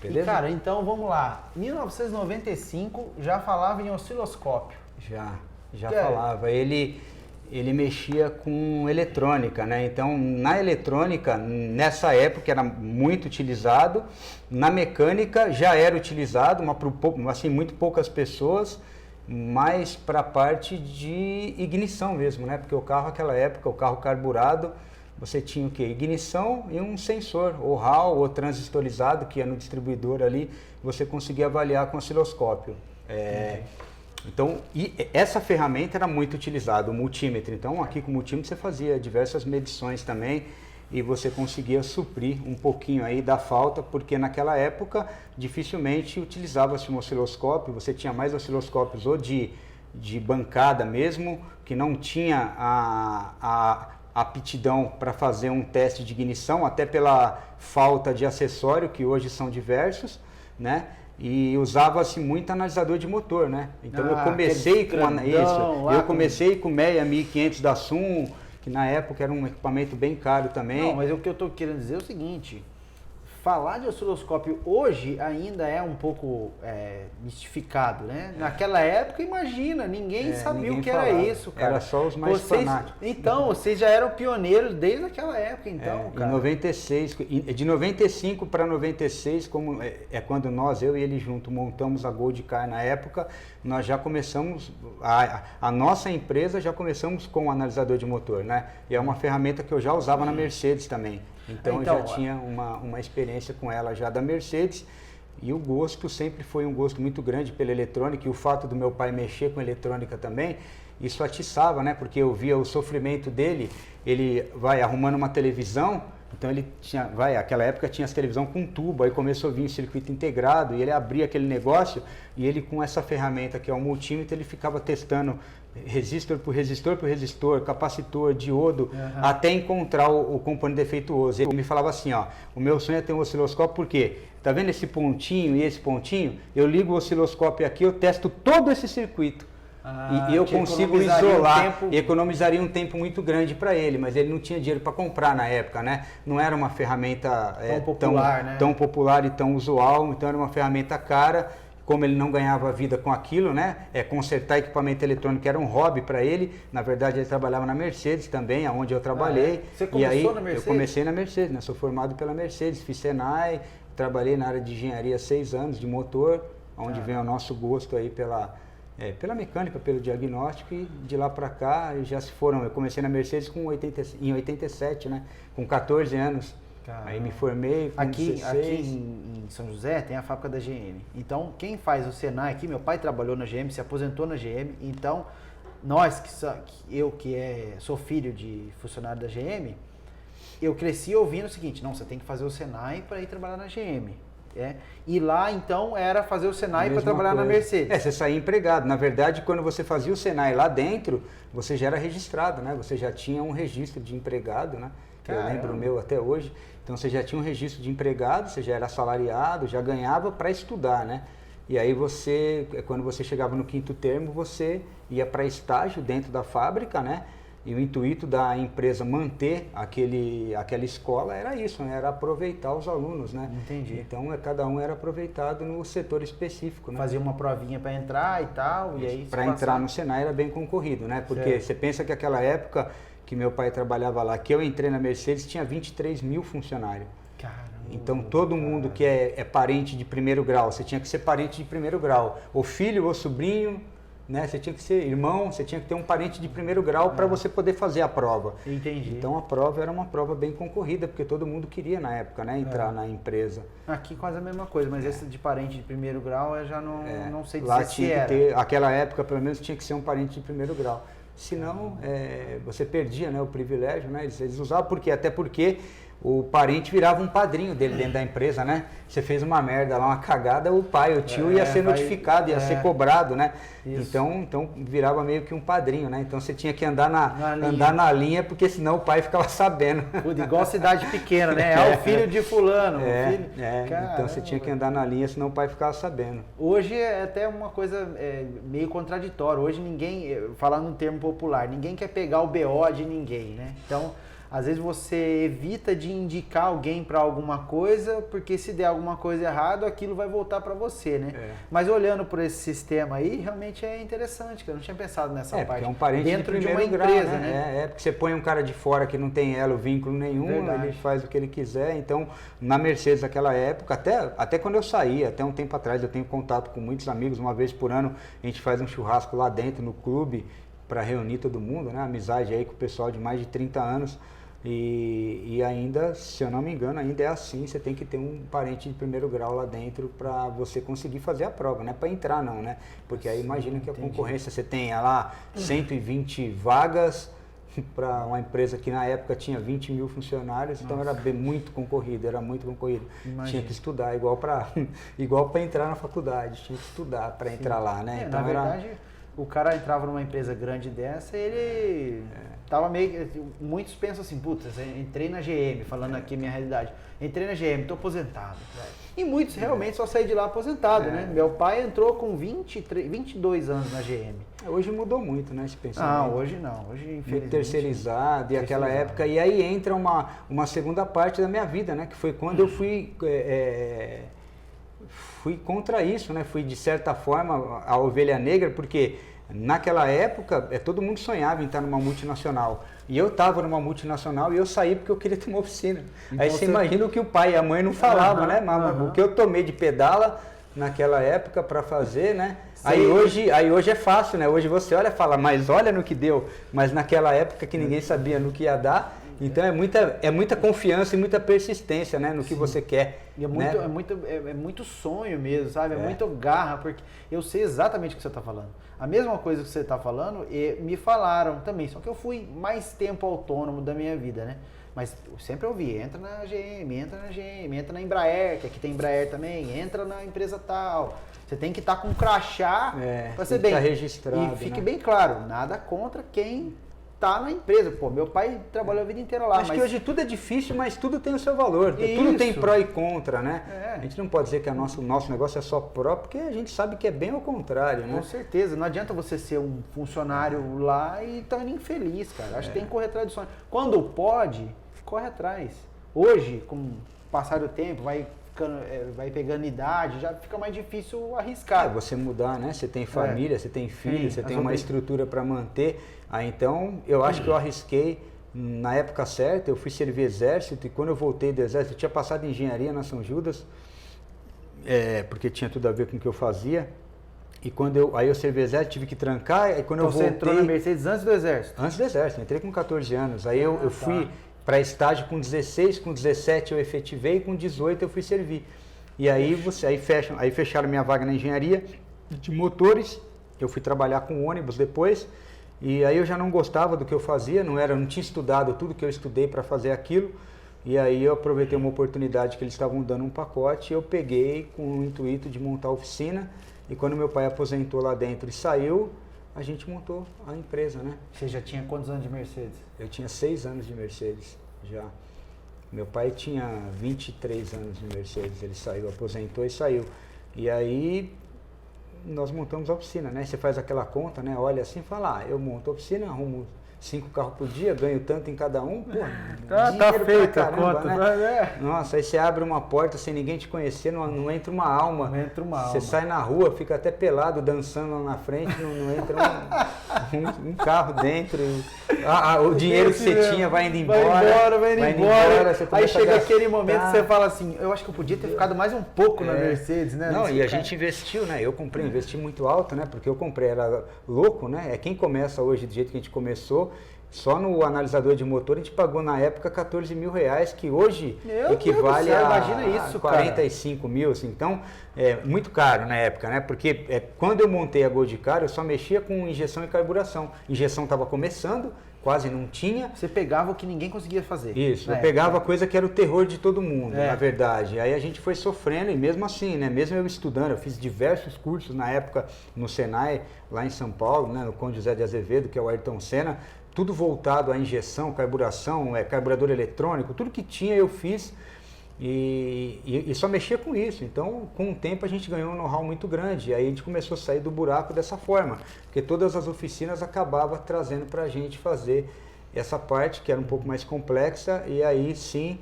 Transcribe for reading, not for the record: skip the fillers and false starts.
beleza? E, cara, então vamos lá. 1995 já falava em osciloscópio. Já falava. Ele mexia com eletrônica, né? Então, na eletrônica, nessa época era muito utilizado, na mecânica já era utilizado, assim, muito poucas pessoas, mas para a parte de ignição mesmo, né? Porque o carro, naquela época, o carro carburado, você tinha o quê? Ignição e um sensor, ou Hall, ou transistorizado, que ia no distribuidor ali, você conseguia avaliar com osciloscópio. Então, essa ferramenta era muito utilizada, o multímetro. Então, aqui com o multímetro você fazia diversas medições também e você conseguia suprir um pouquinho aí da falta, porque naquela época dificilmente utilizava-se um osciloscópio, você tinha mais osciloscópios ou de bancada mesmo, que não tinha a aptidão para fazer um teste de ignição, até pela falta de acessório, que hoje são diversos, né? E usava-se muito analisador de motor, né? Então eu comecei com o MEIA 1500 da Sum, que na época era um equipamento bem caro também. Não, mas o que eu estou querendo dizer é o seguinte, falar de osciloscópio hoje ainda é um pouco mistificado, né? Naquela época, imagina, ninguém sabia o que era isso, cara. Era só os mais fanáticos. Então, vocês já eram pioneiros desde aquela época, então, cara. Em 96, de 95 para 96, como quando eu e ele junto montamos a Gold Car na época, nós já começamos, a nossa empresa já começamos com o analisador de motor, né? E é uma ferramenta que eu já usava na Mercedes também. Então eu já tinha uma experiência com ela já da Mercedes e o gosto sempre foi um gosto muito grande pela eletrônica e o fato do meu pai mexer com eletrônica também, isso atiçava, né? Porque eu via o sofrimento dele, ele vai arrumando uma televisão, então ele tinha, aquela época tinha as televisão com tubo, aí começou a vir o circuito integrado e ele abria aquele negócio e ele com essa ferramenta que é o multímetro, ele ficava testando resistor por resistor, capacitor, diodo, até encontrar o componente defeituoso. Ele me falava assim, ó, o meu sonho é ter um osciloscópio, por quê? Tá vendo esse pontinho e esse pontinho? Eu ligo o osciloscópio aqui, eu testo todo esse circuito. E eu consigo isolar, economizaria um tempo muito grande para ele, mas ele não tinha dinheiro para comprar na época, né? Não era uma ferramenta tão popular e tão usual, então era uma ferramenta cara. Como ele não ganhava vida com aquilo, né? Consertar equipamento eletrônico era um hobby para ele. Na verdade, ele trabalhava na Mercedes também, aonde eu trabalhei. Você começou na Mercedes? Eu comecei na Mercedes, né? Sou formado pela Mercedes, fiz Senai, trabalhei na área de engenharia 6 anos de motor, onde vem o nosso gosto aí pela mecânica, pelo diagnóstico, e de lá para cá já se foram. Eu comecei na Mercedes em 87, né? Com 14 anos. Caramba. Aí me formei, aqui em São José tem a fábrica da GM. Então, quem faz o Senai aqui, meu pai trabalhou na GM, se aposentou na GM. Então, nós, eu que sou filho de funcionário da GM, eu cresci ouvindo o seguinte, não, você tem que fazer o Senai para ir trabalhar na GM. E lá, então, era fazer o Senai para trabalhar na Mercedes. Você saía empregado. Na verdade, quando você fazia o Senai lá dentro, você já era registrado, né? Você já tinha um registro de empregado, né? Eu lembro o meu até hoje. Então você já tinha um registro de empregado, você já era assalariado, já ganhava para estudar, né? E aí quando você chegava no 5º termo, você ia para estágio dentro da fábrica, né? E o intuito da empresa manter aquela escola era isso, né? Era aproveitar os alunos, né? Entendi. Então cada um era aproveitado no setor específico, né? Fazia uma provinha para entrar e tal, e aí... Para entrar no Senai era bem concorrido, né? Porque você pensa que aquela época que meu pai trabalhava lá, que eu entrei na Mercedes, tinha 23 mil funcionários. Caramba, então todo mundo que é parente de primeiro grau, você tinha que ser parente de primeiro grau. Ou filho, ou sobrinho, né? Você tinha que ser irmão, você tinha que ter um parente de primeiro grau para você poder fazer a prova. Entendi. Então a prova era uma prova bem concorrida, porque todo mundo queria na época, né? Entrar na empresa. Aqui quase a mesma coisa, mas esse de parente de primeiro grau eu já não sei dizer lá se tinha era. Que ter, aquela época pelo menos tinha que ser um parente de primeiro grau. Senão, você perdia, né, o privilégio, né? Eles usavam, até porque o parente virava um padrinho dele dentro da empresa, né? Você fez uma merda lá, uma cagada, o pai, o tio ia ser notificado, ia ser cobrado, né? Então virava meio que um padrinho, né? Então você tinha que andar na linha, porque senão o pai ficava sabendo. Igual cidade pequena, né? É o filho de fulano. Então você tinha que andar na linha, senão o pai ficava sabendo. Hoje é até uma coisa meio contraditória. Hoje ninguém, falando um termo popular, ninguém quer pegar o BO de ninguém, né? Então, Às vezes você evita de indicar alguém para alguma coisa, porque se der alguma coisa errada, aquilo vai voltar para você, né? Mas olhando por esse sistema aí, realmente é interessante, que eu não tinha pensado nessa parte. Porque é um parente dentro de uma grau, empresa, né? Porque você põe um cara de fora que não tem elo, vínculo nenhum, Verdade. ele faz o que ele quiser. Então, na Mercedes naquela época, até quando eu saí, até um tempo atrás, eu tenho contato com muitos amigos, uma vez por ano a gente faz um churrasco lá dentro no clube para reunir todo mundo, né? Amizade aí com o pessoal de mais de 30 anos. E ainda, se eu não me engano, ainda é assim, você tem que ter um parente de primeiro grau lá dentro para você conseguir fazer a prova, não é para entrar não, né? Porque aí imagina que a concorrência, você tem lá 120 vagas para uma empresa que na época tinha 20 mil funcionários, então era muito concorrido, Tinha que estudar, igual para entrar na faculdade, tinha que estudar para entrar lá, né? Então, na verdade, o cara entrava numa empresa grande dessa e ele tava meio... Muitos pensam assim, putz, entrei na GM, falando aqui minha realidade, entrei na GM, tô aposentado. E muitos realmente só saem de lá aposentado, né? Meu pai entrou com 22 anos na GM. Hoje mudou muito, né, esse pensamento. Ah, hoje não, hoje infelizmente... Muito terceirizado, e aquela época, e aí entra uma segunda parte da minha vida, né, que foi quando eu fui contra isso, né, fui de certa forma a ovelha negra, porque naquela época todo mundo sonhava em estar numa multinacional, e eu estava numa multinacional e eu saí porque eu queria ter uma oficina. Então, aí você imagina o que o pai e a mãe não falavam, né, mas o que eu tomei de pedala naquela época para fazer, né? Aí hoje é fácil, né? Hoje você olha e fala, mas olha no que deu. Mas naquela época que ninguém sabia no que ia dar, então é muita confiança e muita persistência, né? No que você quer. E é muito sonho mesmo, sabe? É muito garra, porque eu sei exatamente o que você está falando. A mesma coisa que você está falando, e me falaram também, só que eu fui mais tempo autônomo da minha vida, né? Mas eu sempre ouvi, entra na GM, entra na Embraer, que aqui tem Embraer também, entra na empresa tal. Você tem que estar com um crachá para ser bem registrado. E fique bem claro, nada contra quem está na empresa. Pô, meu pai trabalhou a vida inteira lá. Acho que hoje tudo é difícil, mas tudo tem o seu valor. Tudo tem pró e contra, né? A gente não pode dizer que o nosso negócio é só pró, porque a gente sabe que é bem ao contrário, né? Com certeza. Não adianta você ser um funcionário lá e estar infeliz, cara. Acho que tem que correr atrás do sonho. Quando pode, corre atrás. Hoje, com o passar do tempo, vai pegando idade, já fica mais difícil arriscar. Você mudar, né? Você tem família, você tem filho, você tem uma estrutura para manter. Aí então, eu acho que eu arrisquei na época certa, eu fui servir exército e quando eu voltei do exército, eu tinha passado em engenharia na São Judas, porque tinha tudo a ver com o que eu fazia. E aí eu servi exército, tive que trancar, e quando eu voltei... Você entrou na Mercedes antes do exército? Antes do exército, entrei com 14 anos. Aí eu fui para estágio com 16, com 17 eu efetivei e com 18 eu fui servir. E aí fecharam minha vaga na engenharia de motores, eu fui trabalhar com ônibus depois, e aí eu já não gostava do que eu fazia, não tinha estudado tudo que eu estudei para fazer aquilo, e aí eu aproveitei uma oportunidade que eles estavam dando um pacote, e eu peguei com o intuito de montar a oficina, e quando meu pai aposentou lá dentro e saiu, a gente montou a empresa, né? Você já tinha quantos anos de Mercedes? Eu tinha 6 anos de Mercedes, já. Meu pai tinha 23 anos de Mercedes, ele saiu, aposentou e saiu. E aí, nós montamos a oficina, né? Você faz aquela conta, né? Olha assim e fala, eu monto a oficina, arrumo 5 carros por dia, ganho tanto em cada um, pô, tá feita a conta, né? Nossa, aí você abre uma porta sem ninguém te conhecer, não entra uma alma. Não entra uma alma. Você sai na rua, fica até pelado, dançando lá na frente, não entra um carro dentro. O dinheiro que você tinha vai indo embora. Vai indo embora. Aí chega aquele momento que você fala assim, eu acho que eu podia ter ficado mais um pouco na Mercedes, né? Não, e a gente investiu, né? Eu comprei, investi muito alto, né? Porque eu comprei, era louco, né? É quem começa hoje do jeito que a gente começou. Só no analisador de motor a gente pagou na época 14 mil reais, que hoje equivale a 45 mil. Assim. Então, é muito caro na época, né? Porque quando eu montei a Goldcar, eu só mexia com injeção e carburação. Injeção estava começando, quase não tinha. Você pegava o que ninguém conseguia fazer. Isso, eu pegava a coisa que era o terror de todo mundo, na verdade. Aí a gente foi sofrendo e mesmo assim, né? Mesmo eu estudando, eu fiz diversos cursos na época no Senai, lá em São Paulo, né? No Conde José de Azevedo, que é o Ayrton Senna. Tudo voltado à injeção, carburação, carburador eletrônico, tudo que tinha eu fiz e só mexia com isso. Então, com o tempo a gente ganhou um know-how muito grande. E aí a gente começou a sair do buraco dessa forma, porque todas as oficinas acabavam trazendo para a gente fazer essa parte que era um pouco mais complexa, e aí sim